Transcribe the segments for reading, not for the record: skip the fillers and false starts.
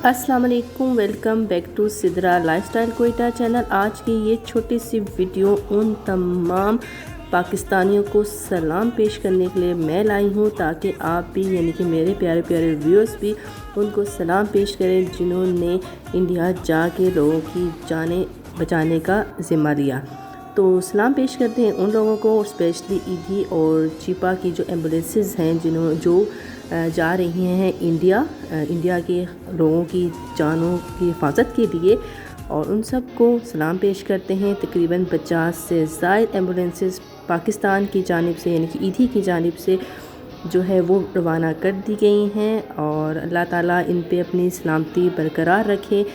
अस्सलाम वालेकुम, welcome back to Sidra lifestyle Quetta channel. आज की ये छोटी सी वीडियो उन तमाम पाकिस्तानियों को सलाम पेश करने के लिए मैं लाई हूँ, ताकि आप भी यानी कि मेरे प्यारे प्यारे व्यूअर्स भी उनको सलाम पेश करें जिन्होंने इंडिया जाके लोगों की जानें बचाने का ज़िम्मा लिया। तो सलाम पेश करते हैं उन लोगों को, स्पेशली ईदी और चिपा की जो एम्बुलेंसेस हैं जो जा रही हैं इंडिया के लोगों की जानों की हिफाजत के लिए, और उन सब को सलाम पेश करते हैं। तकरीबन 50 से ज़ायद एम्बुलेंसेस पाकिस्तान की जानिब से यानी कि ईदी की जानिब से जो है वो रवाना कर दी गई हैं, और अल्लाह ताला इन पे अपनी सलामती बरकरार रखे।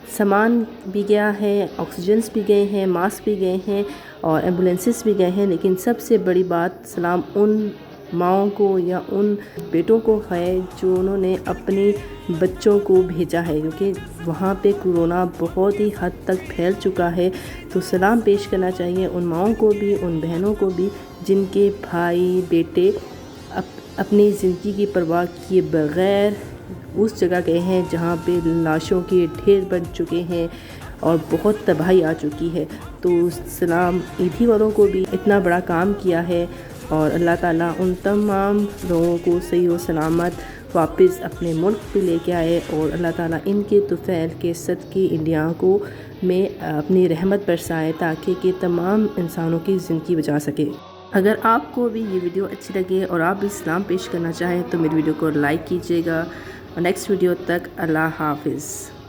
सामान भी गया है, ऑक्सीजन्स भी गए हैं, मास्क भी गए हैं और एम्बुलेंसेस भी गए हैं, लेकिन सबसे बड़ी बात सलाम उन माँओं को या उन बेटों को है जो उन्होंने अपने बच्चों को भेजा है, क्योंकि वहाँ पे कोरोना बहुत ही हद तक फैल चुका है। तो सलाम पेश करना चाहिए उन माँओं को भी, उन बहनों को भी जिनके भाई बेटे अपनी ज़िंदगी की परवाह किए बग़ैर उस जगह गए हैं जहाँ पे लाशों के ढेर बन चुके हैं और बहुत तबाही आ चुकी है। तो सलाम ईदी वालों को भी इतना बड़ा काम किया है, और अल्लाह ताला उन तमाम लोगों को सही और सलामत वापस अपने मुल्क पे लेके आए, और अल्लाह ताला इनके तुफ़ैल के सदक़े इंडिया को में अपनी रहमत बरसाए, ताकि कि तमाम इंसानों की ज़िंदगी बचा सके। अगर आपको भी ये वीडियो अच्छी लगे और आप भी सलाम पेश करना चाहें तो मेरी वीडियो को लाइक कीजिएगा। और नेक्स्ट वीडियो तक अल्लाह हाफ़िज़।